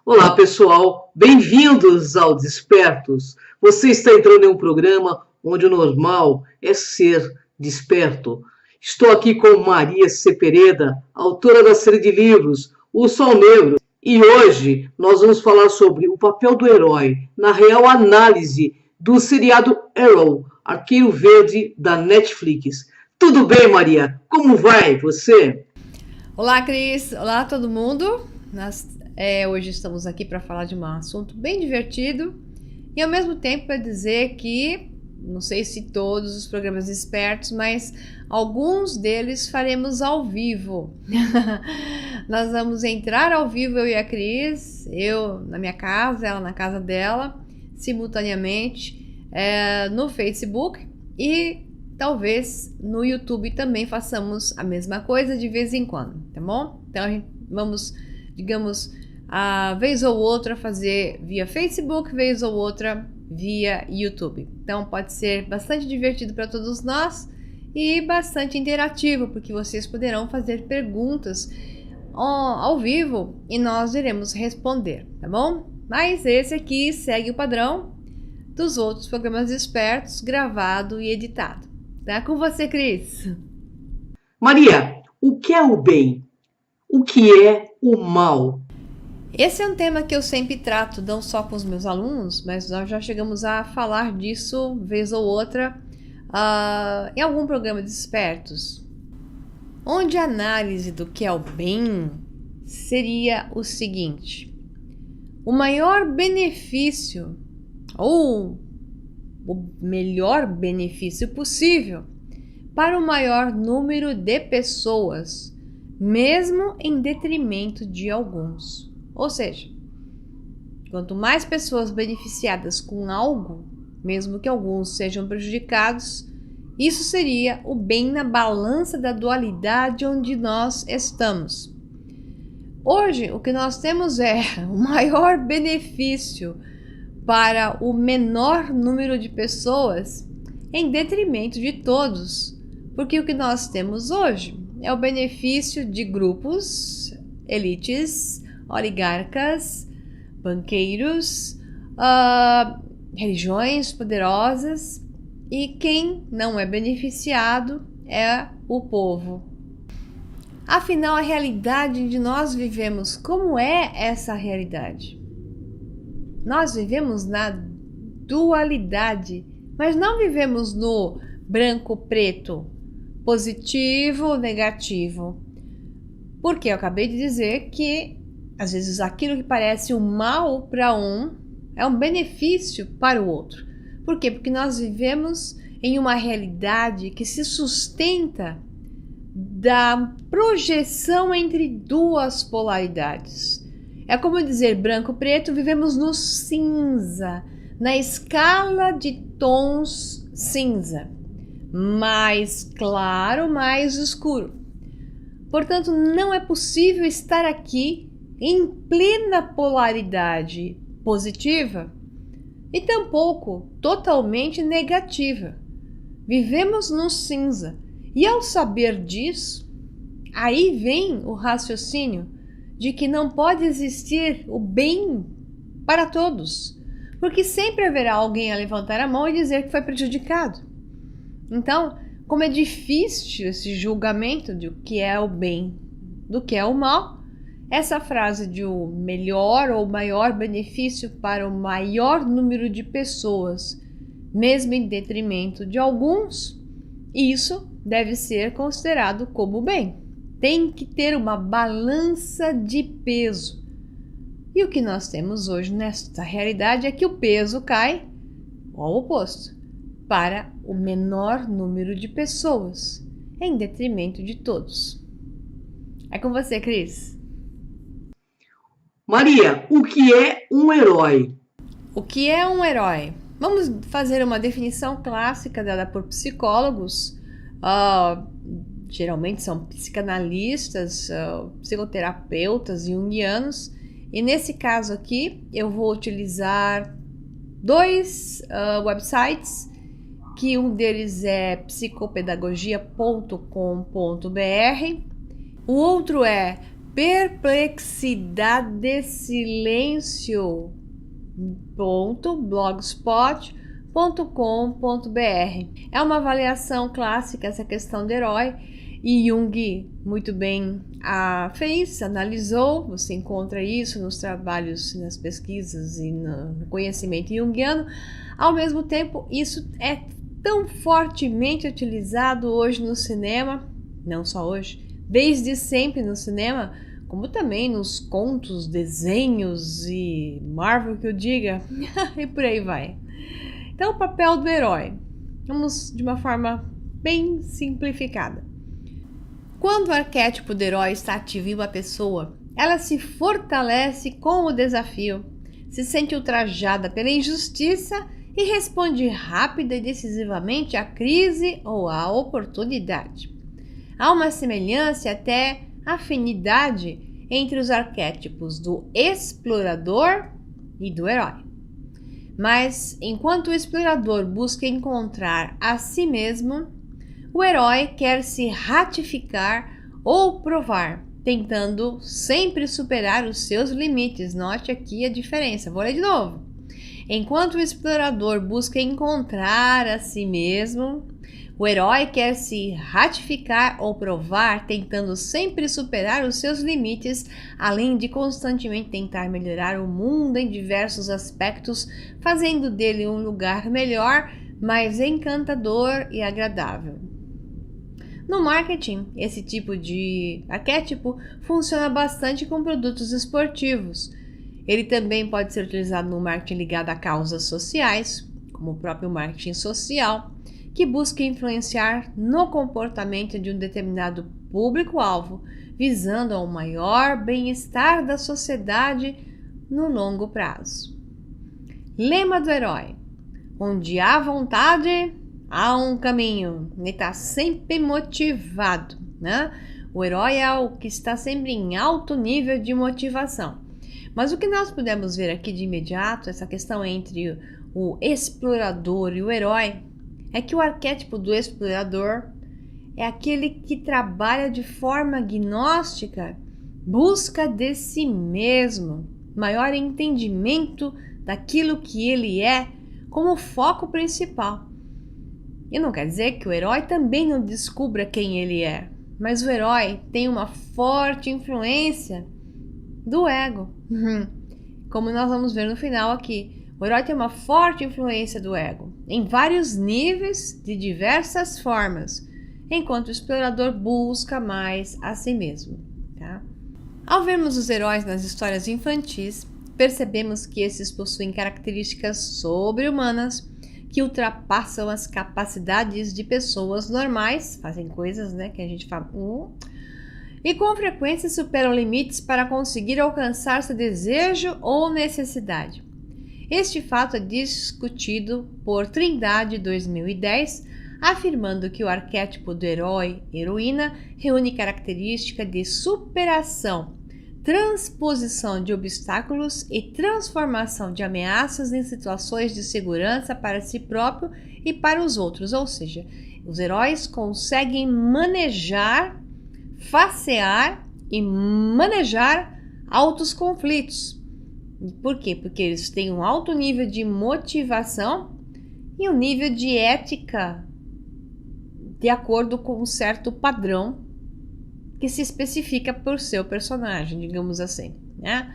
Olá, pessoal, bem-vindos ao Despertos. Você está entrando em um programa onde o normal é ser desperto. Estou aqui com Maria Cepereda, autora da série de livros O Sol Negro, e hoje nós vamos falar sobre o papel do herói na real análise do seriado Arrow, Arqueiro Verde, da Netflix. Tudo bem, Maria? Como vai você? Olá, Cris! Olá, todo mundo! Hoje estamos aqui para falar de um assunto bem divertido e ao mesmo tempo para dizer que, não sei se todos os programas expertos, mas alguns deles faremos ao vivo. Nós vamos entrar ao vivo, eu e a Cris, eu na minha casa, ela na casa dela, simultaneamente no Facebook e talvez no YouTube também façamos a mesma coisa de vez em quando, tá bom? Então a gente vamos, digamos, a vez ou outra fazer via Facebook, vez ou outra via YouTube. Então pode ser bastante divertido para todos nós e bastante interativo, porque vocês poderão fazer perguntas ao vivo e nós iremos responder, tá bom? Mas esse aqui segue o padrão dos outros programas expertos, gravado e editado. Tá com você, Cris. Maria, o que é o bem? O que é o mal? Esse é um tema que eu sempre trato, não só com os meus alunos, mas nós já chegamos a falar disso vez ou outra em algum programa de expertos, onde a análise do que é o bem seria o seguinte: o maior benefício ou o melhor benefício possível para o maior número de pessoas, mesmo em detrimento de alguns. Ou seja, quanto mais pessoas beneficiadas com algo, mesmo que alguns sejam prejudicados, isso seria o bem na balança da dualidade onde nós estamos. Hoje, o que nós temos é o maior benefício para o menor número de pessoas em detrimento de todos, porque o que nós temos hoje é o benefício de grupos, elites, oligarcas, banqueiros, religiões poderosas, e quem não é beneficiado é o povo. Afinal, a realidade onde nós vivemos, como é essa realidade? Nós vivemos na dualidade, mas não vivemos no branco-preto, positivo, negativo. Porque eu acabei de dizer que, às vezes, aquilo que parece um mal para um é um benefício para o outro. Por quê? Porque nós vivemos em uma realidade que se sustenta da projeção entre duas polaridades. É como dizer branco-preto, vivemos no cinza, na escala de tons cinza, mais claro, mais escuro. Portanto, não é possível estar aqui em plena polaridade positiva e tampouco totalmente negativa. Vivemos no cinza e, ao saber disso, aí vem o raciocínio de que não pode existir o bem para todos, porque sempre haverá alguém a levantar a mão e dizer que foi prejudicado. Então, como é difícil esse julgamento de o que é o bem do que é o mal, essa frase de o melhor ou maior benefício para o maior número de pessoas, mesmo em detrimento de alguns, isso deve ser considerado como bem. Tem que ter uma balança de peso. E o que nós temos hoje nesta realidade é que o peso cai ao oposto, para o menor número de pessoas, em detrimento de todos. É com você, Cris. Maria, o que é um herói? O que é um herói? Vamos fazer uma definição clássica dada por psicólogos. Geralmente são psicanalistas, psicoterapeutas junguianos, e nesse caso aqui eu vou utilizar dois websites, que um deles é psicopedagogia.com.br, o outro é Perplexidade Silêncio.blogspot.com.br. É uma avaliação clássica essa questão do herói, e Jung muito bem fez, analisou. Você encontra isso nos trabalhos, nas pesquisas e no conhecimento junguiano. Ao mesmo tempo, isso é tão fortemente utilizado hoje no cinema, não só hoje, desde sempre no cinema, como também nos contos, desenhos e Marvel que eu diga, e por aí vai. Então, o papel do herói, vamos de uma forma bem simplificada. Quando o arquétipo do herói está ativo em uma pessoa, ela se fortalece com o desafio, se sente ultrajada pela injustiça e responde rápida e decisivamente à crise ou à oportunidade. Há uma semelhança e até afinidade entre os arquétipos do explorador e do herói. Mas, enquanto o explorador busca encontrar a si mesmo, o herói quer se ratificar ou provar, tentando sempre superar os seus limites. Note aqui a diferença. Vou ler de novo. Enquanto o explorador busca encontrar a si mesmo, o herói quer se ratificar ou provar, tentando sempre superar os seus limites, além de constantemente tentar melhorar o mundo em diversos aspectos, fazendo dele um lugar melhor, mais encantador e agradável. No marketing, esse tipo de arquétipo funciona bastante com produtos esportivos. Ele também pode ser utilizado no marketing ligado a causas sociais, como o próprio marketing social, que busca influenciar no comportamento de um determinado público-alvo, visando ao maior bem-estar da sociedade no longo prazo. Lema do herói: onde há vontade, há um caminho. Ele está sempre motivado, né? O herói é o que está sempre em alto nível de motivação. Mas o que nós podemos ver aqui de imediato, essa questão entre o explorador e o herói, é que o arquétipo do explorador é aquele que trabalha de forma gnóstica, busca de si mesmo, maior entendimento daquilo que ele é como foco principal. E não quer dizer que o herói também não descubra quem ele é, mas o herói tem uma forte influência do ego. Como nós vamos ver no final aqui, o herói tem uma forte influência do ego, em vários níveis, de diversas formas, enquanto o explorador busca mais a si mesmo. Tá? Ao vermos os heróis nas histórias infantis, percebemos que esses possuem características sobre-humanas que ultrapassam as capacidades de pessoas normais, fazem coisas, né, que a gente fala, e com frequência superam limites para conseguir alcançar seu desejo ou necessidade. Este fato é discutido por Trindade 2010, afirmando que o arquétipo do herói-heroína reúne características de superação, transposição de obstáculos e transformação de ameaças em situações de segurança para si próprio e para os outros. Ou seja, os heróis conseguem manejar, facear e manejar altos conflitos. Por quê? Porque eles têm um alto nível de motivação e um nível de ética de acordo com um certo padrão que se especifica por seu personagem, digamos assim, né?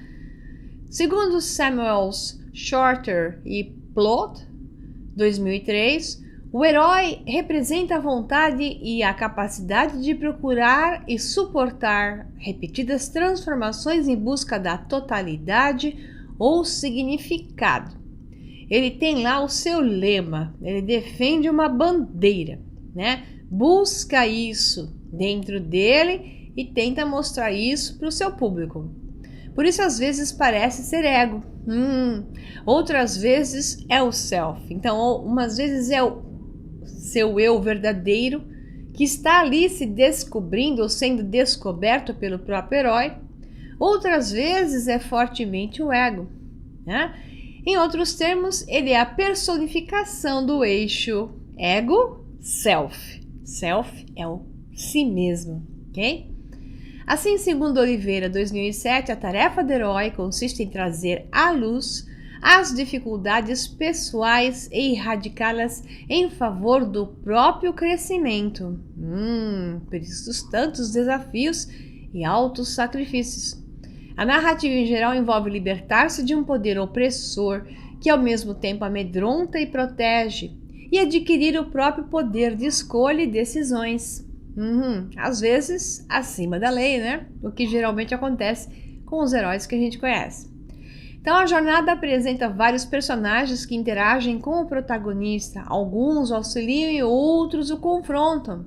Segundo Samuels Shorter e Plot, 2003, o herói representa a vontade e a capacidade de procurar e suportar repetidas transformações em busca da totalidade ou significado. Ele tem lá o seu lema, ele defende uma bandeira, né? Busca isso dentro dele e tenta mostrar isso para o seu público. Por isso, às vezes, parece ser ego. Outras vezes é o self. Então, umas vezes é o seu eu verdadeiro que está ali se descobrindo ou sendo descoberto pelo próprio herói. Outras vezes é fortemente o ego, né? Em outros termos, ele é a personificação do eixo ego-self. Self é o si mesmo, ok? Assim, segundo Oliveira, 2007, a tarefa do herói consiste em trazer à luz as dificuldades pessoais e erradicá-las em favor do próprio crescimento. Por isso tantos desafios e altos sacrifícios. A narrativa em geral envolve libertar-se de um poder opressor que ao mesmo tempo amedronta e protege, e adquirir o próprio poder de escolha e decisões. Às vezes acima da lei, né? O que geralmente acontece com os heróis que a gente conhece. Então a jornada apresenta vários personagens que interagem com o protagonista, alguns o auxiliam e outros o confrontam,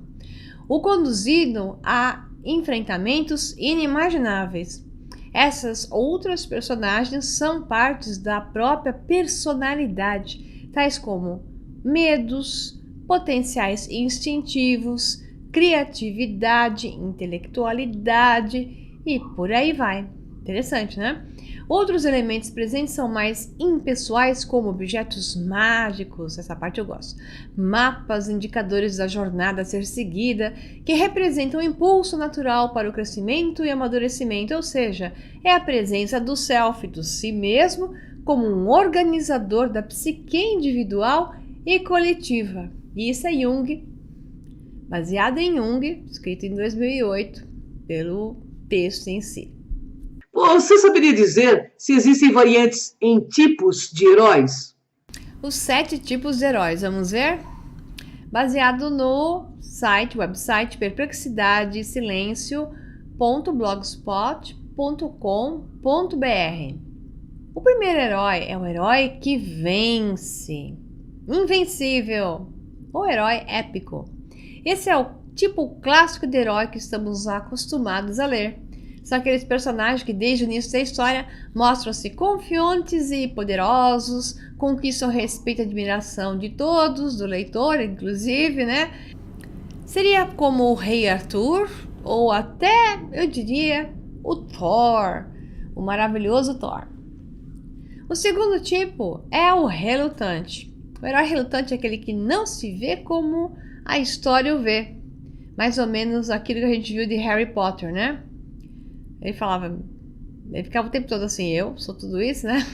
o conduzindo a enfrentamentos inimagináveis. Essas outras personagens são partes da própria personalidade, tais como medos, potenciais instintivos, criatividade, intelectualidade e por aí vai. Interessante, né? Outros elementos presentes são mais impessoais, como objetos mágicos, essa parte eu gosto, mapas, indicadores da jornada a ser seguida, que representam o impulso natural para o crescimento e amadurecimento, ou seja, é a presença do self, do si mesmo, como um organizador da psique individual e coletiva. Isso é Jung, baseado em Jung, escrito em 2008, pelo texto em si. Você saberia dizer se existem variantes em tipos de heróis? Os 7 tipos de heróis, vamos ver? Baseado no website Perplexidade e Silêncio.blogspot.com.br. O primeiro herói é o herói que vence, invencível, o herói épico. Esse é o tipo clássico de herói que estamos acostumados a ler. São aqueles personagens que desde o início da história mostram-se confiantes e poderosos, conquistam respeito e admiração de todos, do leitor inclusive, né? Seria como o Rei Arthur, ou até, eu diria, o Thor, o maravilhoso Thor. O segundo tipo é o relutante. O herói relutante é aquele que não se vê como a história o vê. Mais ou menos aquilo que a gente viu de Harry Potter, né? Ele ficava o tempo todo assim, eu sou tudo isso, né?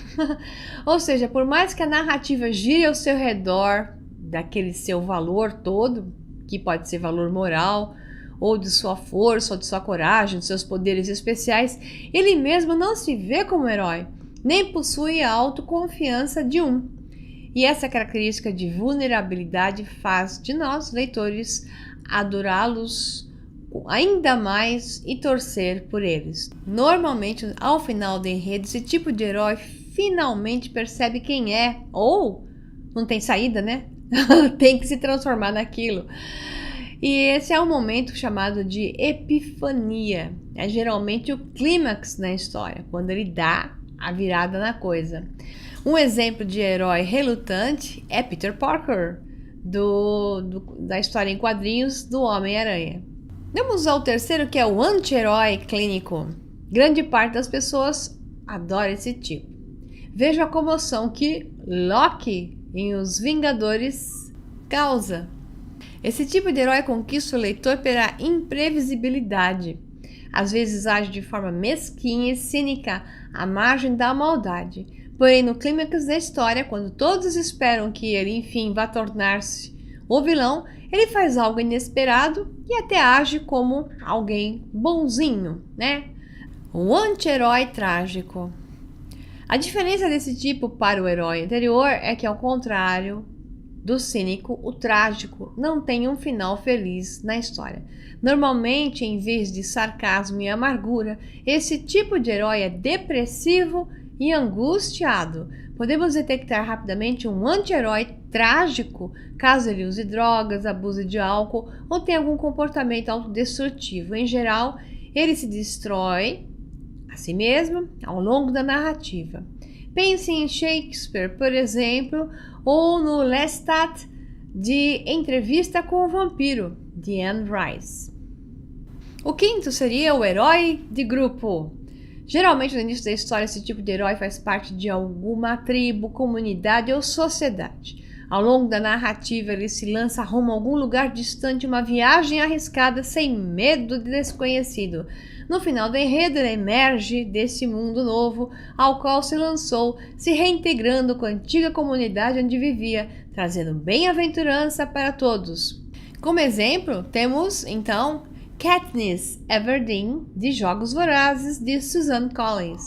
Ou seja, por mais que a narrativa gire ao seu redor daquele seu valor todo, que pode ser valor moral, ou de sua força, ou de sua coragem, de seus poderes especiais, ele mesmo não se vê como herói, nem possui a autoconfiança de um. E essa característica de vulnerabilidade faz de nós, leitores, adorá-los ainda mais e torcer por eles. Normalmente, ao final do enredo, esse tipo de herói finalmente percebe quem é, ou não tem saída, né? Tem que se transformar naquilo. E esse é um momento chamado de epifania. É geralmente o clímax na história, quando ele dá a virada na coisa. Um exemplo de herói relutante é Peter Parker, da história em quadrinhos do Homem-Aranha. Vamos ao terceiro, que é o anti-herói clínico. Grande parte das pessoas adora esse tipo. Veja a comoção que Loki em Os Vingadores causa. Esse tipo de herói conquista o leitor pela imprevisibilidade. Às vezes age de forma mesquinha e cínica, à margem da maldade. Porém, no clímax da história, quando todos esperam que ele, enfim, vá tornar-se o vilão, ele faz algo inesperado e até age como alguém bonzinho, né? O anti-herói trágico. A diferença desse tipo para o herói anterior é que, ao contrário do cínico, o trágico não tem um final feliz na história. Normalmente, em vez de sarcasmo e amargura, esse tipo de herói é depressivo e angustiado. Podemos detectar rapidamente um anti-herói trágico caso ele use drogas, abuse de álcool ou tenha algum comportamento autodestrutivo. Em geral, ele se destrói a si mesmo ao longo da narrativa. Pense em Shakespeare, por exemplo, ou no Lestat de Entrevista com o Vampiro, de Anne Rice. O quinto seria o herói de grupo. Geralmente, no início da história, esse tipo de herói faz parte de alguma tribo, comunidade ou sociedade. Ao longo da narrativa, ele se lança rumo a algum lugar distante, uma viagem arriscada, sem medo de desconhecido. No final do enredo, ele emerge desse mundo novo ao qual se lançou, se reintegrando com a antiga comunidade onde vivia, trazendo bem-aventurança para todos. Como exemplo, temos, então, Katniss Everdeen, de Jogos Vorazes, de Suzanne Collins.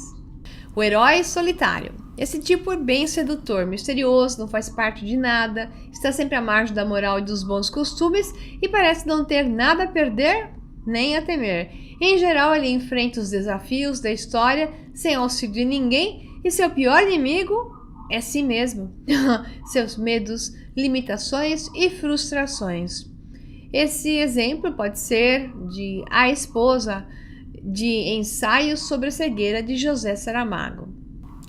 O herói solitário. Esse tipo é bem sedutor, misterioso, não faz parte de nada, está sempre à margem da moral e dos bons costumes e parece não ter nada a perder nem a temer. Em geral, ele enfrenta os desafios da história sem auxílio de ninguém e seu pior inimigo é si mesmo, seus medos, limitações e frustrações. Esse exemplo pode ser de A Esposa, de Ensaios sobre a Cegueira, de José Saramago.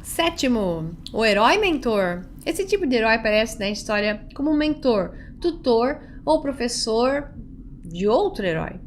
Sétimo, o herói mentor. Esse tipo de herói aparece na história como um mentor, tutor ou professor de outro herói.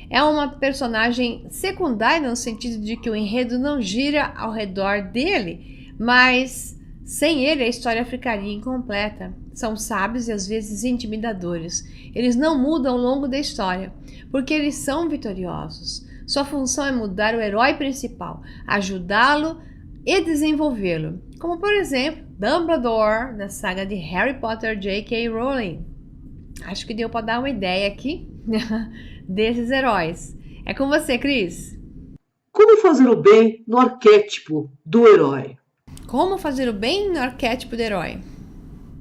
É uma personagem secundária no sentido de que o enredo não gira ao redor dele, mas sem ele a história ficaria incompleta. São sábios e às vezes intimidadores. Eles não mudam ao longo da história, porque eles são vitoriosos. Sua função é mudar o herói principal, ajudá-lo e desenvolvê-lo, como por exemplo Dumbledore na saga de Harry Potter J.K. Rowling. Acho que deu para dar uma ideia aqui desses heróis. É com você, Cris. Como fazer o bem no arquétipo do herói? Como fazer o bem no arquétipo do herói?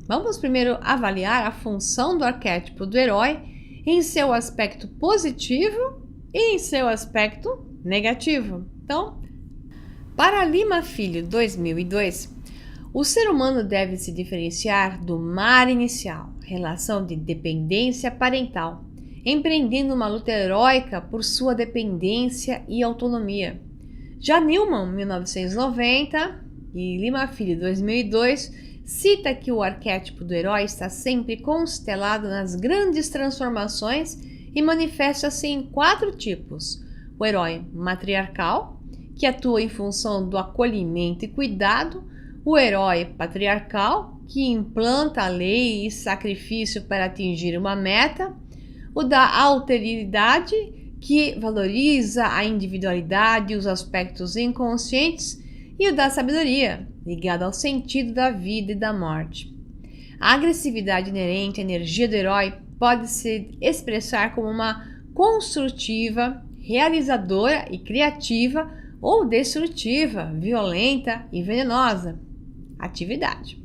Vamos primeiro avaliar a função do arquétipo do herói em seu aspecto positivo e em seu aspecto negativo. Então, para Lima Filho, 2002, o ser humano deve se diferenciar do mar inicial, relação de dependência parental, empreendendo uma luta heróica por sua dependência e autonomia. Já Newman, 1990, e Lima Filho, 2002, cita que o arquétipo do herói está sempre constelado nas grandes transformações e manifesta-se em 4 tipos: o herói matriarcal, que atua em função do acolhimento e cuidado, o herói patriarcal, que implanta a lei e sacrifício para atingir uma meta, o da alteridade, que valoriza a individualidade e os aspectos inconscientes, e o da sabedoria, ligado ao sentido da vida e da morte. A agressividade inerente à energia do herói pode se expressar como uma construtiva, realizadora e criativa, ou destrutiva, violenta e venenosa atividade.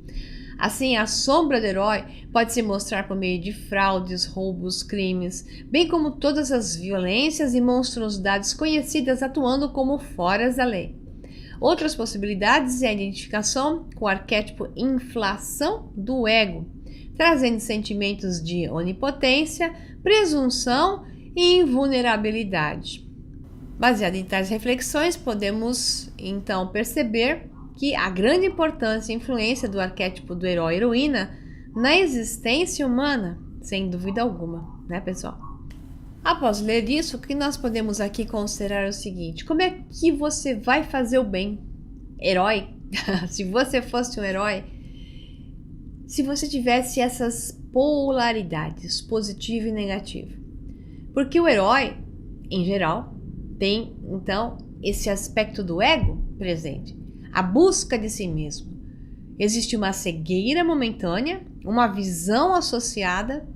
Assim, a sombra do herói pode se mostrar por meio de fraudes, roubos, crimes, bem como todas as violências e monstruosidades conhecidas atuando como foras da lei. Outras possibilidades é a identificação com o arquétipo inflação do ego, trazendo sentimentos de onipotência, presunção e invulnerabilidade. Baseado em tais reflexões, podemos então perceber que a grande importância e influência do arquétipo do herói-heroína na existência humana, sem dúvida alguma, né, pessoal? Após ler isso, o que nós podemos aqui considerar é o seguinte: como é que você vai fazer o bem? Herói? Se você fosse um herói, se você tivesse essas polaridades, positivo e negativo. Porque o herói, em geral, tem, então, esse aspecto do ego presente, a busca de si mesmo. Existe uma cegueira momentânea, uma visão associada,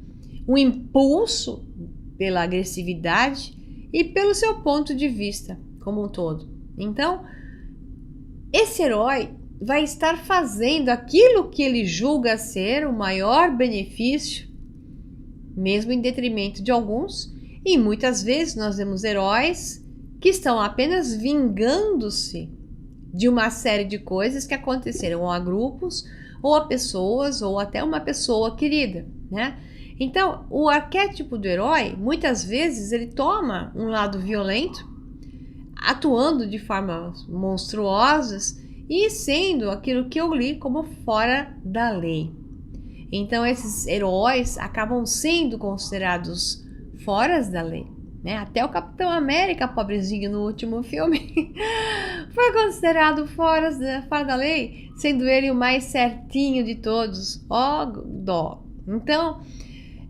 um impulso pela agressividade e pelo seu ponto de vista como um todo. Então, esse herói vai estar fazendo aquilo que ele julga ser o maior benefício, mesmo em detrimento de alguns, e muitas vezes nós vemos heróis que estão apenas vingando-se de uma série de coisas que aconteceram a grupos, ou a pessoas, ou até uma pessoa querida, né? Então, o arquétipo do herói, muitas vezes, ele toma um lado violento, atuando de formas monstruosas e sendo aquilo que eu li como fora da lei. Então, esses heróis acabam sendo considerados fora da lei, né? Até o Capitão América, pobrezinho no último filme, foi considerado fora da lei, sendo ele o mais certinho de todos. Ó, dó. Então,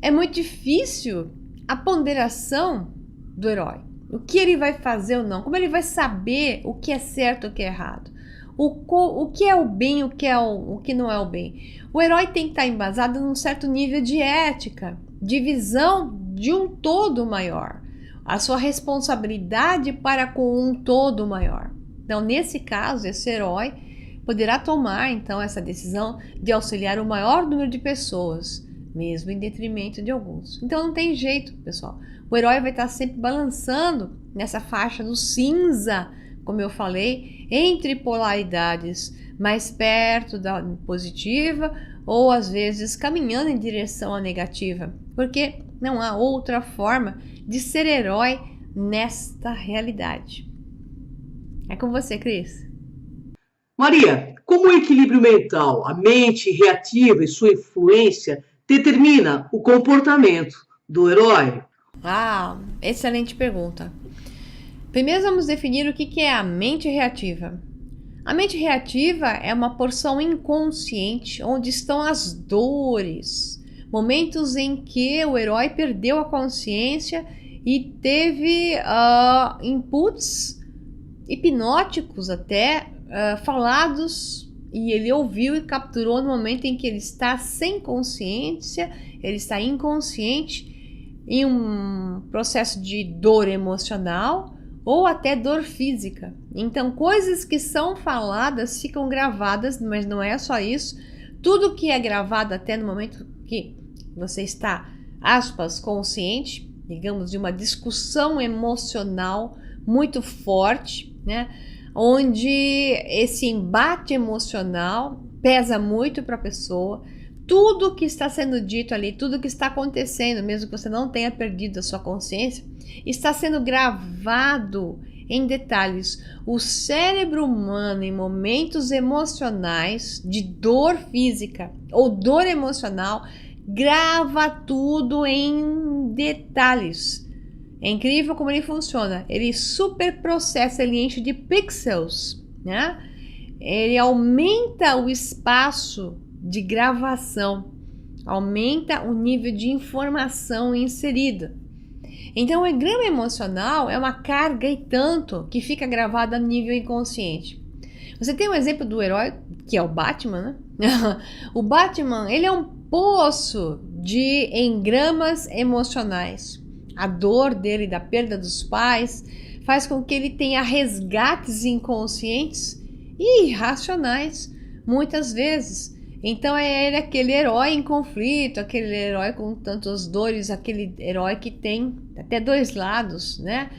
é muito difícil a ponderação do herói. O que ele vai fazer ou não, como ele vai saber o que é certo e o que é errado. O que é o bem, o que não é o bem. O herói tem que estar embasado num certo nível de ética, de visão de um todo maior. A sua responsabilidade para com um todo maior. Então, nesse caso, esse herói poderá tomar, então, essa decisão de auxiliar o maior número de pessoas, mesmo em detrimento de alguns. Então, não tem jeito, pessoal. O herói vai estar sempre balançando nessa faixa do cinza, como eu falei, entre polaridades mais perto da positiva ou às vezes caminhando em direção à negativa, porque não há outra forma de ser herói nesta realidade. É com você, Cris. Maria, como o equilíbrio mental, a mente reativa e sua influência determina o comportamento do herói? Excelente pergunta. Primeiro vamos definir o que é a mente reativa. A mente reativa é uma porção inconsciente onde estão as dores, momentos em que o herói perdeu a consciência e teve inputs hipnóticos até falados, e ele ouviu e capturou no momento em que ele está sem consciência, ele está inconsciente em um processo de dor emocional ou até dor física. Então, coisas que são faladas ficam gravadas, mas não é só isso. Tudo que é gravado até no momento que você está, aspas, consciente, digamos, de uma discussão emocional muito forte, né? Onde esse embate emocional pesa muito para a pessoa. Tudo que está sendo dito ali, tudo que está acontecendo, mesmo que você não tenha perdido a sua consciência, está sendo gravado em detalhes. O cérebro humano, em momentos emocionais de dor física ou dor emocional, grava tudo em detalhes. É incrível como ele funciona. Ele superprocessa, ele enche de pixels, né? Ele aumenta o espaço de gravação, aumenta o nível de informação inserida. Então, o engrama emocional é uma carga e tanto que fica gravada a nível inconsciente. Você tem um exemplo do herói, que é o Batman, né? O Batman, ele é um poço de engramas emocionais. A dor dele da perda dos pais faz com que ele tenha resgates inconscientes e irracionais, muitas vezes. Então é ele aquele herói em conflito, aquele herói com tantas dores, aquele herói que tem até dois lados, né?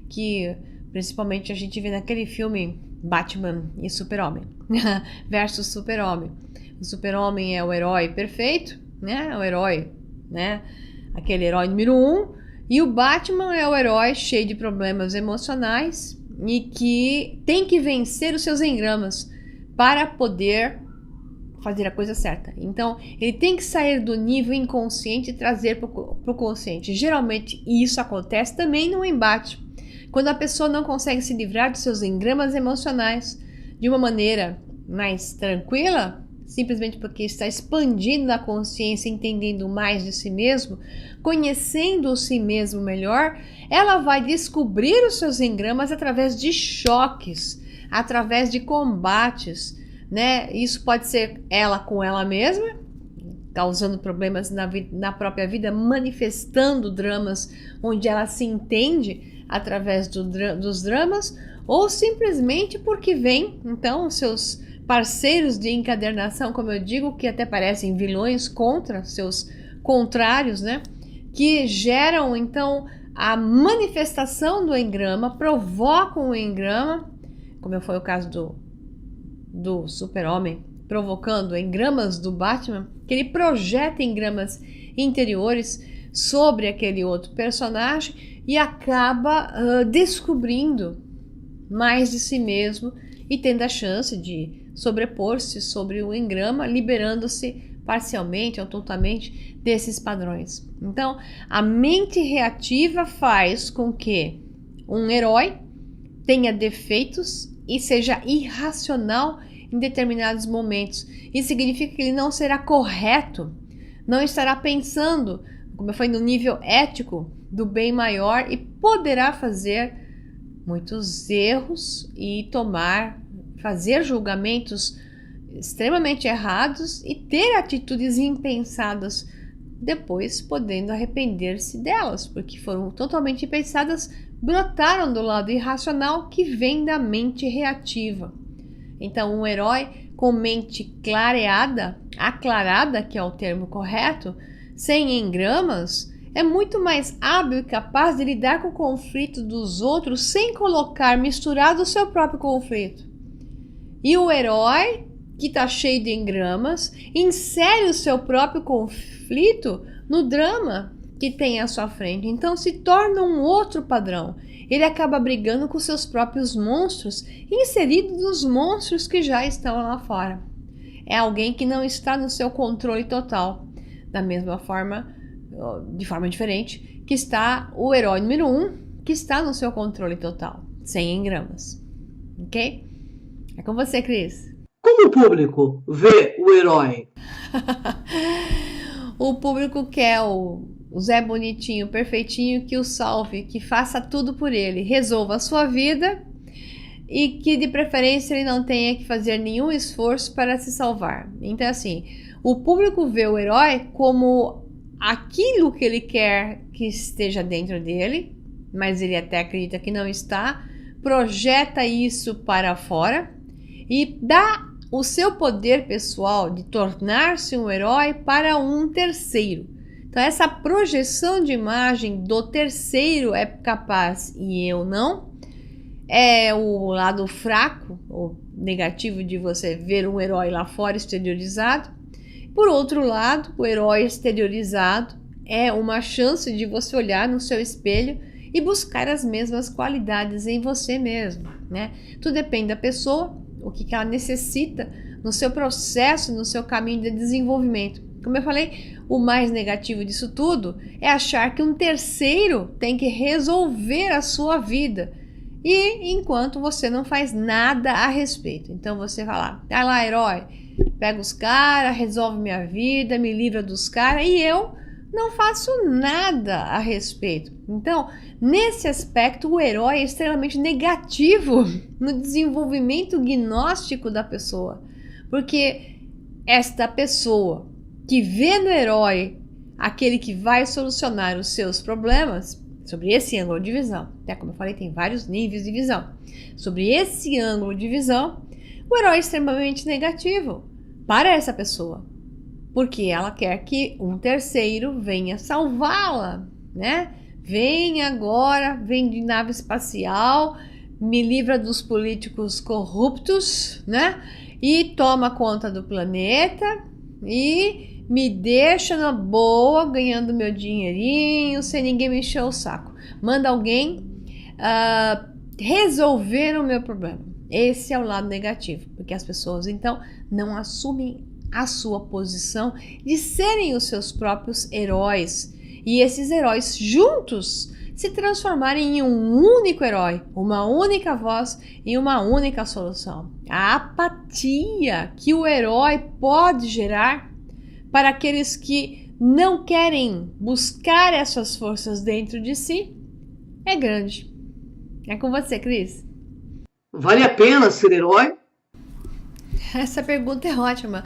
Que principalmente a gente vê naquele filme Batman e Super-Homem versus Super-Homem. O Super-Homem é o herói perfeito, né? O herói, né? Aquele herói número 1. E o Batman é o herói cheio de problemas emocionais e que tem que vencer os seus engramas para poder fazer a coisa certa. Então, ele tem que sair do nível inconsciente e trazer para o consciente. Geralmente, isso acontece também no embate. Quando a pessoa não consegue se livrar dos seus engramas emocionais de uma maneira mais tranquila, simplesmente porque está expandindo a consciência, entendendo mais de si mesmo, conhecendo o si mesmo melhor, ela vai descobrir os seus engramas através de choques, através de combates, né? Isso pode ser ela com ela mesma, causando problemas na própria vida, manifestando dramas onde ela se entende através dos dramas, ou simplesmente porque vem, então, os seus parceiros de encadernação, como eu digo, que até parecem vilões contra seus contrários, né? Que geram, então, a manifestação do engrama, provocam o engrama, como foi o caso do Super-Homem, provocando engramas do Batman, que ele projeta engramas interiores sobre aquele outro personagem e acaba descobrindo mais de si mesmo e tendo a chance de sobrepor-se sobre o engrama, liberando-se parcialmente ou totalmente desses padrões. Então, a mente reativa faz com que um herói tenha defeitos e seja irracional em determinados momentos. Isso significa que ele não será correto, não estará pensando, como eu falei, no nível ético do bem maior e poderá fazer muitos erros e fazer julgamentos extremamente errados e ter atitudes impensadas, depois podendo arrepender-se delas, porque foram totalmente impensadas, brotaram do lado irracional que vem da mente reativa. Então, um herói com mente clareada, aclarada, que é o termo correto, sem engramas, é muito mais hábil e capaz de lidar com o conflito dos outros sem colocar misturado o seu próprio conflito. E o herói, que está cheio de engramas, insere o seu próprio conflito no drama que tem à sua frente. Então se torna um outro padrão. Ele acaba brigando com seus próprios monstros, inseridos nos monstros que já estão lá fora. É alguém que não está no seu controle total. Da mesma forma, de forma diferente, que está o herói número 1, que está no seu controle total, sem engramas. Ok? É com você, Cris. Como o público vê o herói? O público quer o Zé Bonitinho, perfeitinho, que o salve, que faça tudo por ele, resolva a sua vida e que de preferência ele não tenha que fazer nenhum esforço para se salvar. Então assim, o público vê o herói como aquilo que ele quer que esteja dentro dele, mas ele até acredita que não está, projeta isso para fora e dá o seu poder pessoal de tornar-se um herói para um terceiro. Então essa projeção de imagem do terceiro é capaz e eu não, é o lado fraco ou negativo de você ver um herói lá fora exteriorizado. Por outro lado, o herói exteriorizado é uma chance de você olhar no seu espelho e buscar as mesmas qualidades em você mesmo, né? Tudo depende da pessoa, o que ela necessita no seu processo, no seu caminho de desenvolvimento. Como eu falei, o mais negativo disso tudo é achar que um terceiro tem que resolver a sua vida e enquanto você não faz nada a respeito. Então você vai lá, herói, pega os caras, resolve minha vida, me livra dos caras e eu não faço nada a respeito. Então, nesse aspecto, o herói é extremamente negativo no desenvolvimento gnóstico da pessoa, porque esta pessoa que vê no herói aquele que vai solucionar os seus problemas, sobre esse ângulo de visão, até como eu falei, tem vários níveis de visão, sobre esse ângulo de visão, o herói é extremamente negativo para essa pessoa, porque ela quer que um terceiro venha salvá-la, né? Vem agora, vem de nave espacial, me livra dos políticos corruptos, né? E toma conta do planeta e me deixa na boa, ganhando meu dinheirinho, sem ninguém me encher o saco. Manda alguém resolver o meu problema. Esse é o lado negativo, porque as pessoas então não assumem a sua posição de serem os seus próprios heróis. E esses heróis juntos se transformarem em um único herói, uma única voz e uma única solução. A apatia que o herói pode gerar para aqueles que não querem buscar essas forças dentro de si é grande. É com você, Cris. Vale a pena ser herói? Essa pergunta é ótima.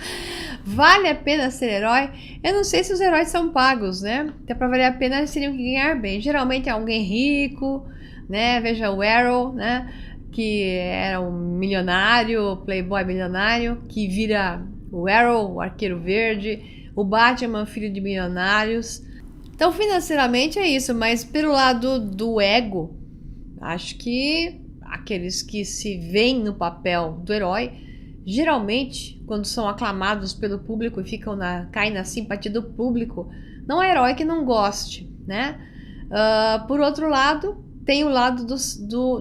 Vale a pena ser herói? Eu não sei se os heróis são pagos, né? Até para valer a pena eles teriam que ganhar bem. Geralmente é alguém rico, né? Veja o Arrow, né? Que era um milionário, playboy milionário, que vira o Arrow, o Arqueiro Verde, o Batman, filho de milionários. Então financeiramente é isso, mas pelo lado do ego, acho que aqueles que se veem no papel do herói, geralmente, quando são aclamados pelo público e caem na simpatia do público, não é herói que não goste, né? Por outro lado, tem o lado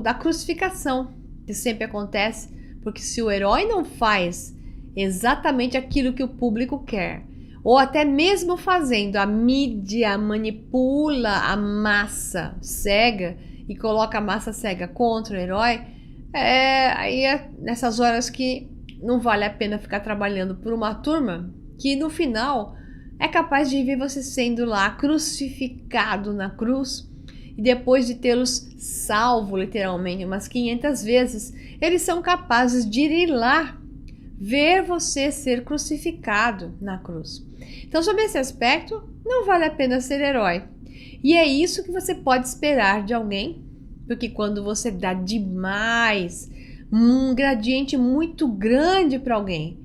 da crucificação, que sempre acontece, porque se o herói não faz exatamente aquilo que o público quer, ou até mesmo fazendo, a mídia manipula a massa cega e coloca a massa cega contra o herói, aí é nessas horas que não vale a pena ficar trabalhando por uma turma que no final é capaz de ver você sendo lá crucificado na cruz e depois de tê-los salvo literalmente umas 500 vezes, eles são capazes de ir lá ver você ser crucificado na cruz. Então, sob esse aspecto, não vale a pena ser herói. E é isso que você pode esperar de alguém, porque quando você dá demais, um gradiente muito grande para alguém,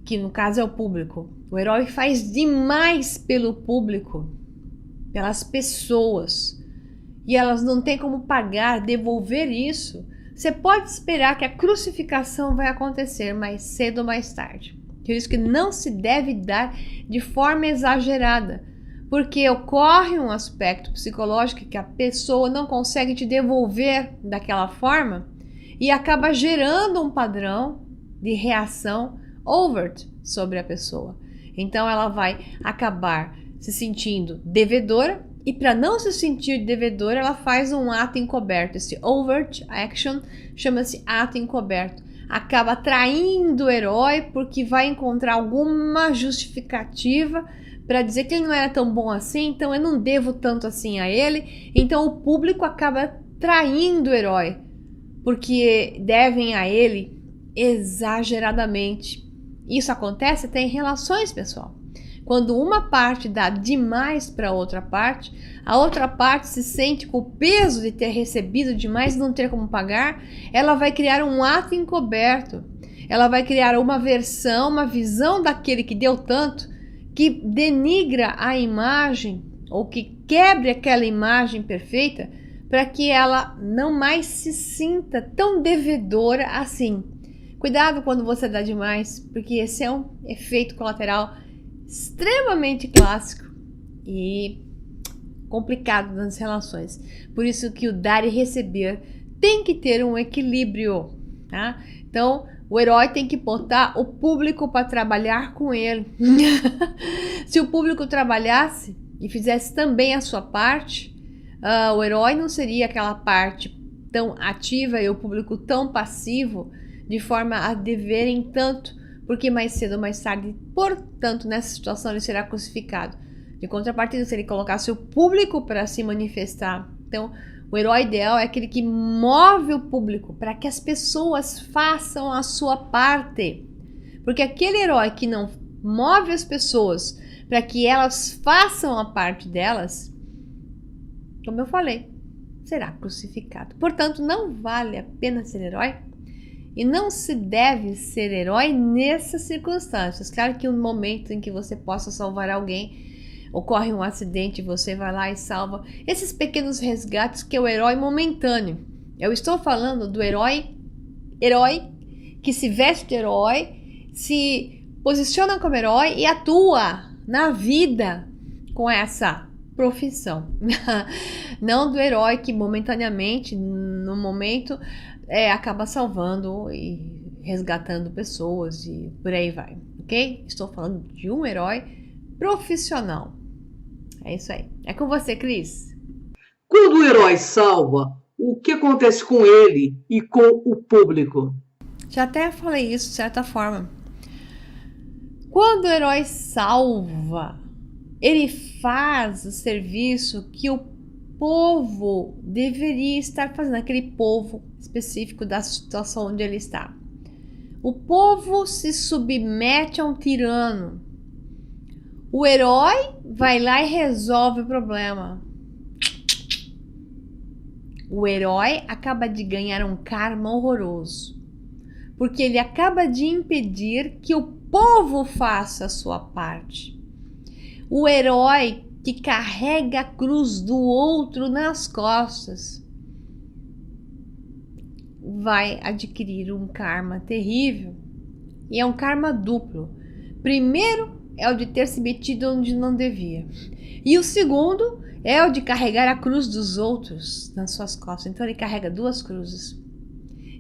que no caso é o público, o herói faz demais pelo público, pelas pessoas, e elas não têm como pagar, devolver isso, você pode esperar que a crucificação vai acontecer mais cedo ou mais tarde. Por isso que não se deve dar de forma exagerada, porque ocorre um aspecto psicológico que a pessoa não consegue te devolver daquela forma e acaba gerando um padrão de reação overt sobre a pessoa. Então ela vai acabar se sentindo devedora e para não se sentir devedora ela faz um ato encoberto. Esse overt action chama-se ato encoberto. Acaba traindo o herói porque vai encontrar alguma justificativa para dizer que ele não era tão bom assim, então eu não devo tanto assim a ele. Então o público acaba traindo o herói porque devem a ele exageradamente. Isso acontece até em relações, pessoal. Quando uma parte dá demais para a outra parte se sente com o peso de ter recebido demais e não ter como pagar, ela vai criar um ato encoberto. Ela vai criar uma versão, uma visão daquele que deu tanto, que denigra a imagem ou que quebre aquela imagem perfeita para que ela não mais se sinta tão devedora assim. Cuidado quando você dá demais, porque esse é um efeito colateral extremamente clássico e complicado nas relações. Por isso que o dar e receber tem que ter um equilíbrio, tá? Então, o herói tem que botar o público para trabalhar com ele. Se o público trabalhasse e fizesse também a sua parte, o herói não seria aquela parte tão ativa e o público tão passivo, de forma a deverem tanto, porque mais cedo ou mais tarde, portanto, nessa situação ele será crucificado. De contrapartida, se ele colocasse o público para se manifestar, então o herói ideal é aquele que move o público para que as pessoas façam a sua parte. Porque aquele herói que não move as pessoas para que elas façam a parte delas, como eu falei, será crucificado. Portanto, não vale a pena ser herói. E não se deve ser herói nessas circunstâncias. Claro que um momento em que você possa salvar alguém, ocorre um acidente, você vai lá e salva. Esses pequenos resgates que é o herói momentâneo. Eu estou falando do herói que se veste de herói, se posiciona como herói e atua na vida com essa profissão. Não do herói que momentaneamente, no momento, acaba salvando e resgatando pessoas e por aí vai, ok? Estou falando de um herói profissional. É isso aí. É com você, Cris. Quando o herói salva, o que acontece com ele e com o público? Já até falei isso de certa forma. Quando o herói salva, ele faz o serviço que o povo deveria estar fazendo, aquele povo específico da situação onde ele está. O povo se submete a um tirano. O herói vai lá e resolve o problema. O herói acaba de ganhar um karma horroroso, porque ele acaba de impedir que o povo faça a sua parte. O herói que carrega a cruz do outro nas costas vai adquirir um karma terrível. E é um karma duplo. Primeiro é o de ter se metido onde não devia. E o segundo é o de carregar a cruz dos outros nas suas costas. Então ele carrega duas cruzes.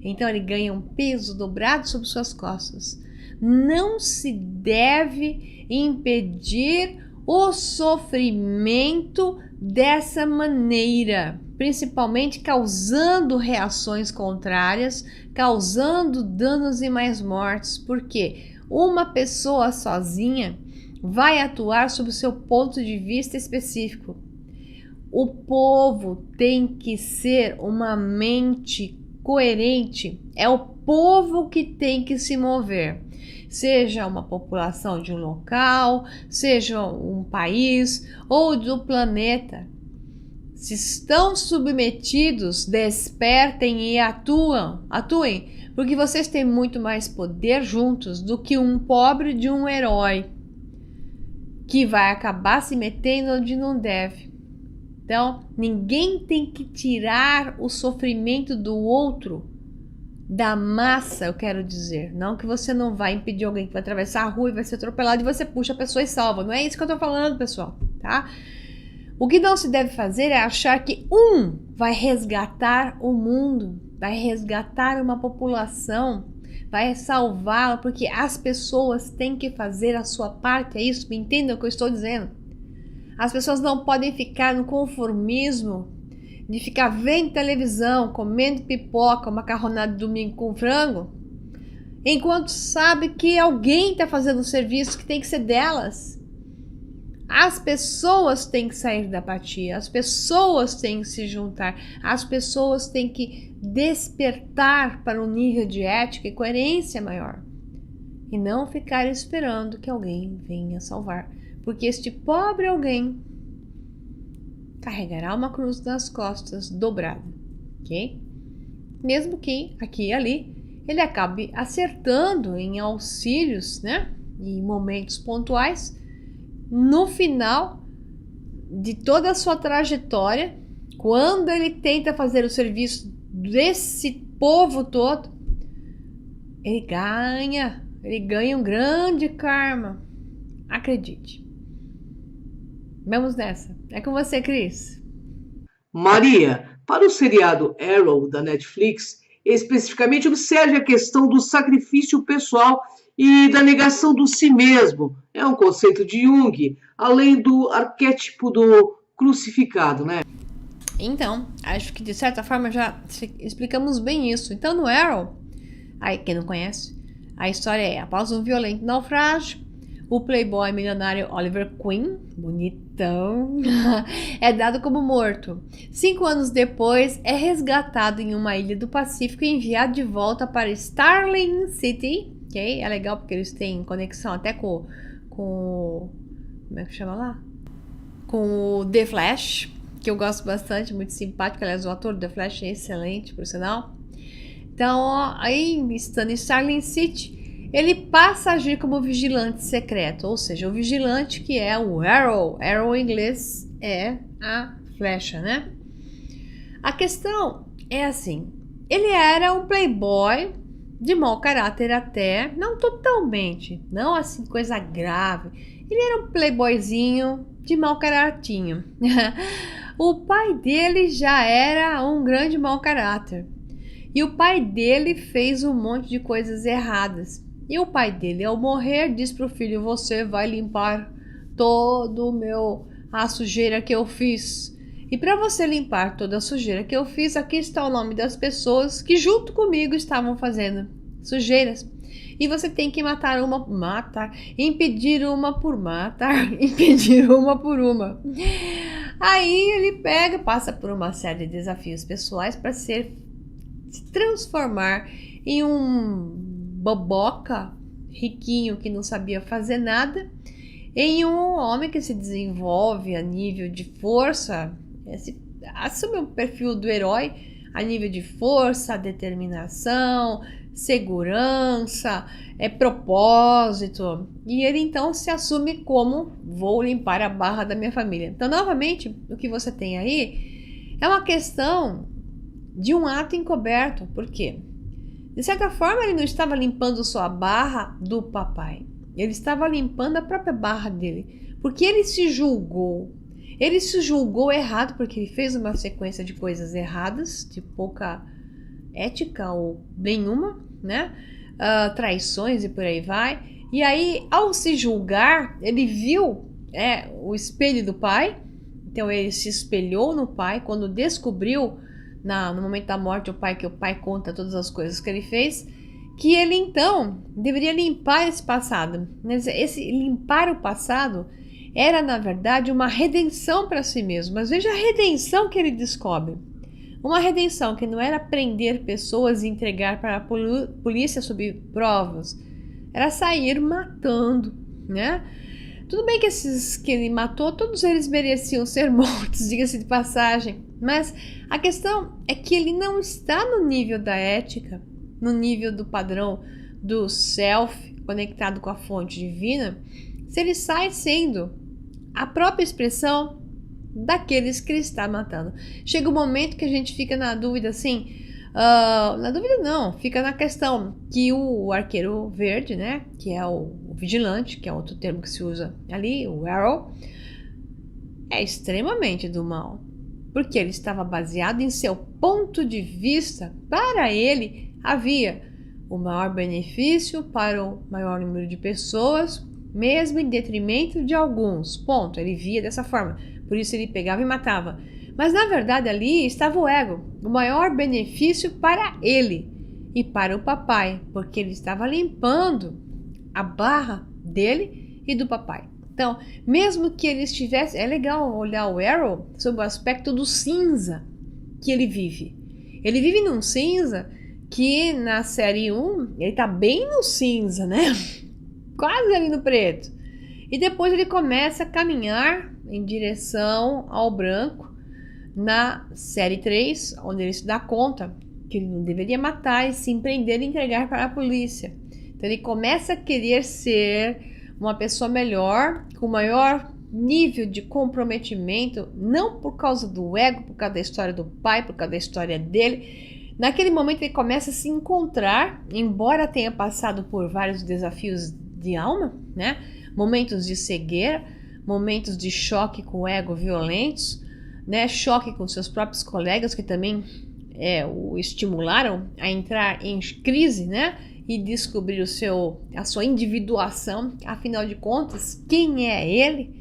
Então ele ganha um peso dobrado sobre suas costas. Não se deve impedir o sofrimento dessa maneira, principalmente causando reações contrárias, causando danos e mais mortes, porque uma pessoa sozinha vai atuar sob o seu ponto de vista específico. O povo tem que ser uma mente coerente, é o povo que tem que se mover. Seja uma população de um local, seja um país ou do planeta. Se estão submetidos, despertem e atuem, porque vocês têm muito mais poder juntos do que um pobre de um herói, que vai acabar se metendo onde não deve. Então, ninguém tem que tirar o sofrimento do outro, da massa, eu quero dizer. Não que você não vai impedir alguém que vai atravessar a rua e vai ser atropelado e você puxa a pessoa e salva. Não é isso que eu tô falando, pessoal, tá? O que não se deve fazer é achar que um vai resgatar o mundo, vai resgatar uma população, vai salvá-la, porque as pessoas têm que fazer a sua parte. É isso? Me entendam o que eu estou dizendo? As pessoas não podem ficar no conformismo de ficar vendo televisão, comendo pipoca, macarronada de domingo com frango, enquanto sabe que alguém está fazendo um serviço que tem que ser delas. As pessoas têm que sair da apatia, as pessoas têm que se juntar, as pessoas têm que despertar para um nível de ética e coerência maior. E não ficar esperando que alguém venha salvar. Porque este pobre alguém carregará uma cruz nas costas dobrada, ok? Mesmo que aqui e ali ele acabe acertando em auxílios, né? Em momentos pontuais, no final de toda a sua trajetória, quando ele tenta fazer o serviço desse povo todo, ele ganha um grande karma. Acredite. Vamos nessa. É com você, Cris. Maria, para o seriado Arrow da Netflix, especificamente observe a questão do sacrifício pessoal e da negação do si mesmo. É um conceito de Jung, além do arquétipo do crucificado, né? Então, acho que de certa forma já explicamos bem isso. Então, no Arrow, aí quem não conhece, a história é: após um violento naufrágio, o playboy milionário Oliver Queen, bonitão, é dado como morto. 5 anos depois, é resgatado em uma ilha do Pacífico e enviado de volta para Starling City. Ok? É legal porque eles têm conexão até com como é que chama lá? Com o The Flash, que eu gosto bastante, muito simpático. Aliás, o ator do The Flash é excelente, por sinal. Então, aí, estando em Starling City, ele passa a agir como vigilante secreto, ou seja, o vigilante que é o Arrow. Arrow em inglês é a flecha, né? A questão é assim, ele era um playboy de mau caráter até, não totalmente, não assim coisa grave. Ele era um playboyzinho de mau caratinho. O pai dele já era um grande mau caráter. E o pai dele fez um monte de coisas erradas. E o pai dele, ao morrer, diz pro filho: você vai limpar a sujeira que eu fiz. E para você limpar toda a sujeira que eu fiz, aqui está o nome das pessoas que junto comigo estavam fazendo sujeiras. E você tem que impedir uma por uma. Aí ele passa por uma série de desafios pessoais para se transformar em um boboca riquinho que não sabia fazer nada, em um homem que se desenvolve a nível de força, assume o perfil do herói a nível de força, determinação, segurança, propósito, e ele então se assume como: vou limpar a barra da minha família. Então, novamente, o que você tem aí é uma questão de um ato encoberto. Por quê? De certa forma, ele não estava limpando só a barra do papai. Ele estava limpando a própria barra dele. Porque ele se julgou. Ele se julgou errado porque ele fez uma sequência de coisas erradas, de pouca ética ou nenhuma, né? traições e por aí vai. E aí, ao se julgar, ele viu o espelho do pai. Então ele se espelhou no pai quando descobriu no momento da morte que o pai conta todas as coisas que ele fez, que ele então deveria limpar esse passado. Esse limpar o passado era na verdade uma redenção para si mesmo. Mas veja a redenção que ele descobre. Uma redenção que não era prender pessoas e entregar para a polícia sob provas, era sair matando, né? Tudo bem que esses que ele matou, todos eles mereciam ser mortos, diga-se de passagem. Mas a questão é que ele não está no nível da ética, no nível do padrão do self, conectado com a fonte divina, se ele sai sendo a própria expressão daqueles que ele está matando. Chega um momento que a gente fica na dúvida assim, na dúvida não, fica na questão que o arqueiro verde, né, que é o vigilante, que é outro termo que se usa ali, o Arrow, é extremamente do mal, porque ele estava baseado em seu ponto de vista. Para ele havia o maior benefício para o maior número de pessoas, mesmo em detrimento de alguns. Ponto. Ele via dessa forma, por isso ele pegava e matava. Mas na verdade ali estava o ego, o maior benefício para ele e para o papai, porque ele estava limpando a barra dele e do papai. Então, mesmo que ele estivesse, é legal olhar o Arrow sob o aspecto do cinza que ele vive. Ele vive num cinza que na série 1, ele tá bem no cinza, né? Quase ali no preto. E depois ele começa a caminhar em direção ao branco na série 3, onde ele se dá conta que ele não deveria matar e se empreender e entregar para a polícia. Então ele começa a querer ser uma pessoa melhor, com maior nível de comprometimento, não por causa do ego, por causa da história do pai, por causa da história dele. Naquele momento ele começa a se encontrar, embora tenha passado por vários desafios de alma, né? Momentos de cegueira, momentos de choque com o ego violentos, né? Choque com seus próprios colegas que também o estimularam a entrar em crise, né? E descobrir a sua individuação, afinal de contas, quem é ele?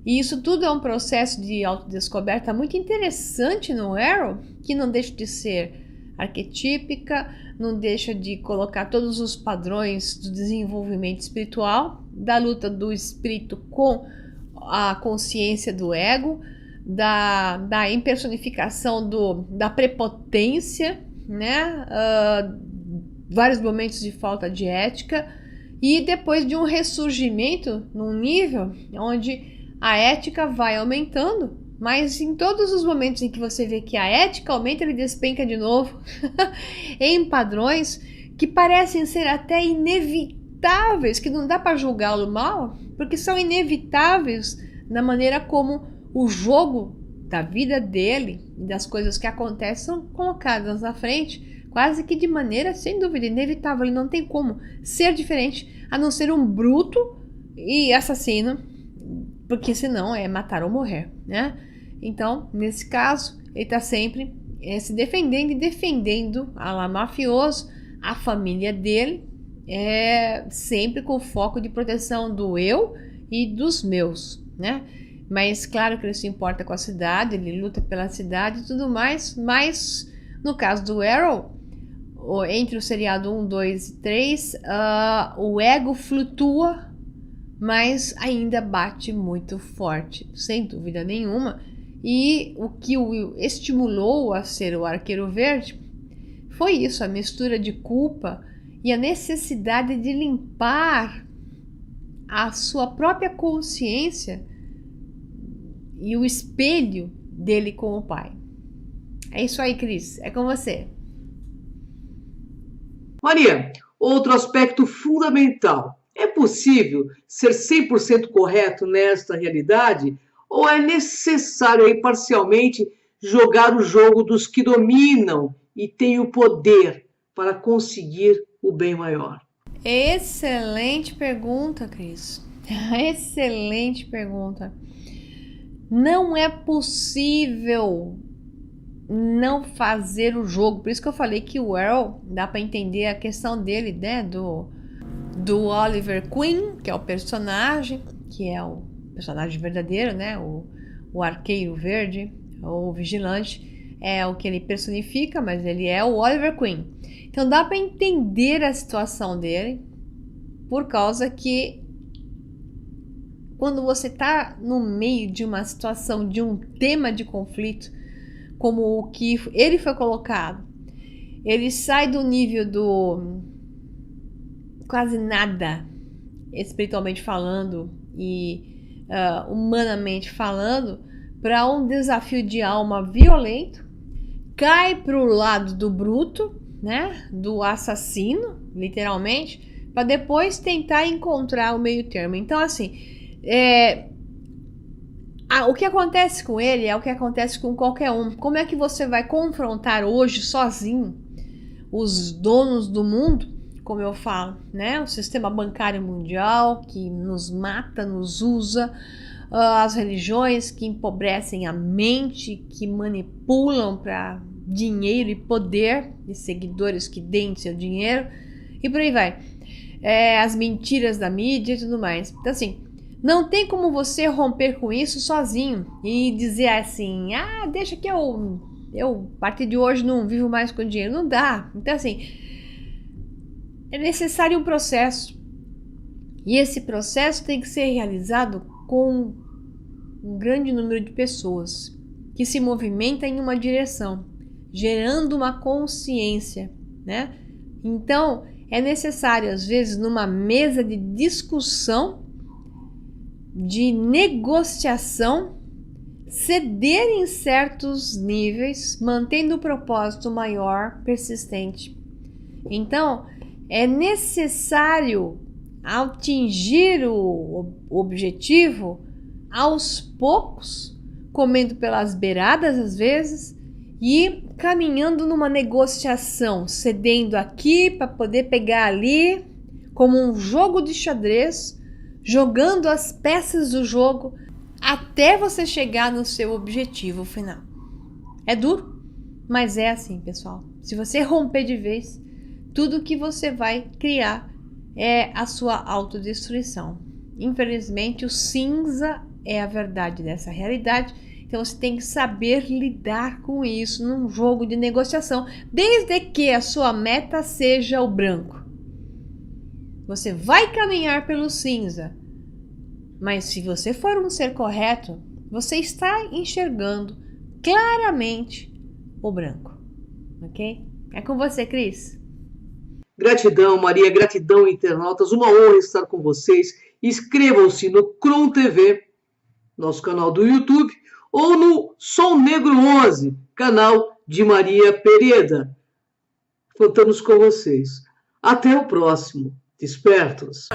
E isso tudo é um processo de autodescoberta muito interessante no Arrow, que não deixa de ser arquetípica, não deixa de colocar todos os padrões do desenvolvimento espiritual, da luta do espírito com a consciência do ego, da impersonificação da prepotência, né? Vários momentos de falta de ética, e depois de um ressurgimento num nível onde a ética vai aumentando, mas em todos os momentos em que você vê que a ética aumenta, ele despenca de novo em padrões que parecem ser até inevitáveis, que não dá para julgá-lo mal, porque são inevitáveis na maneira como o jogo da vida dele e das coisas que acontecem são colocadas na frente, quase que de maneira, sem dúvida, inevitável. Ele não tem como ser diferente, a não ser um bruto e assassino, porque senão é matar ou morrer, né? Então, nesse caso, ele está sempre se defendendo e defendendo a lá mafioso, a família dele, sempre com foco de proteção do eu e dos meus, né? Mas claro que ele se importa com a cidade, ele luta pela cidade e tudo mais, mas no caso do Arrow, entre o seriado 1, 2 e 3, o ego flutua, mas ainda bate muito forte, sem dúvida nenhuma. E o que o estimulou a ser o Arqueiro Verde foi isso, a mistura de culpa e a necessidade de limpar a sua própria consciência e o espelho dele com o pai. É isso aí, Cris, é com você. Maria, outro aspecto fundamental. É possível ser 100% correto nesta realidade ou é necessário aí, parcialmente jogar o jogo dos que dominam e têm o poder para conseguir o bem maior? Excelente pergunta, Cris. Excelente pergunta. Não é possível não fazer o jogo. Por isso que eu falei que o Earl, dá para entender a questão dele, né, do Oliver Queen, que é o personagem, que é o personagem verdadeiro, né, o arqueiro verde, ou vigilante, é o que ele personifica, mas ele é o Oliver Queen. Então dá para entender a situação dele, por causa que quando você está no meio de uma situação, de um tema de conflito, como o que ele foi colocado, ele sai do nível do quase nada, espiritualmente falando e humanamente falando, para um desafio de alma violento, cai para o lado do bruto, né, do assassino, literalmente, para depois tentar encontrar o meio termo. Então, assim, o que acontece com ele é o que acontece com qualquer um. Como é que você vai confrontar hoje sozinho os donos do mundo, como eu falo, né? O sistema bancário mundial que nos mata, nos usa, as religiões que empobrecem a mente, que manipulam para dinheiro e poder, e seguidores que deem seu dinheiro, e por aí vai. As mentiras da mídia e tudo mais. Então, assim, não tem como você romper com isso sozinho e dizer assim, deixa que eu a partir de hoje não vivo mais com dinheiro. Não dá. Então, assim, é necessário um processo. E esse processo tem que ser realizado com um grande número de pessoas que se movimentam em uma direção, gerando uma consciência, né? Então, é necessário, às vezes, numa mesa de discussão, de negociação, ceder em certos níveis, mantendo o propósito maior, persistente. Então, é necessário atingir o objetivo aos poucos, comendo pelas beiradas às vezes, e caminhando numa negociação, cedendo aqui para poder pegar ali, como um jogo de xadrez, jogando as peças do jogo até você chegar no seu objetivo final. É duro, mas é assim, pessoal. Se você romper de vez, tudo que você vai criar é a sua autodestruição. Infelizmente, o cinza é a verdade dessa realidade. Então você tem que saber lidar com isso num jogo de negociação, desde que a sua meta seja o branco. Você vai caminhar pelo cinza, mas se você for um ser correto, você está enxergando claramente o branco, ok? É com você, Cris. Gratidão, Maria, gratidão, internautas. Uma honra estar com vocês. Inscrevam-se no Kron TV, nosso canal do YouTube, ou no Som Negro 11, canal de Maria Pereda. Contamos com vocês. Até o próximo. Despertos.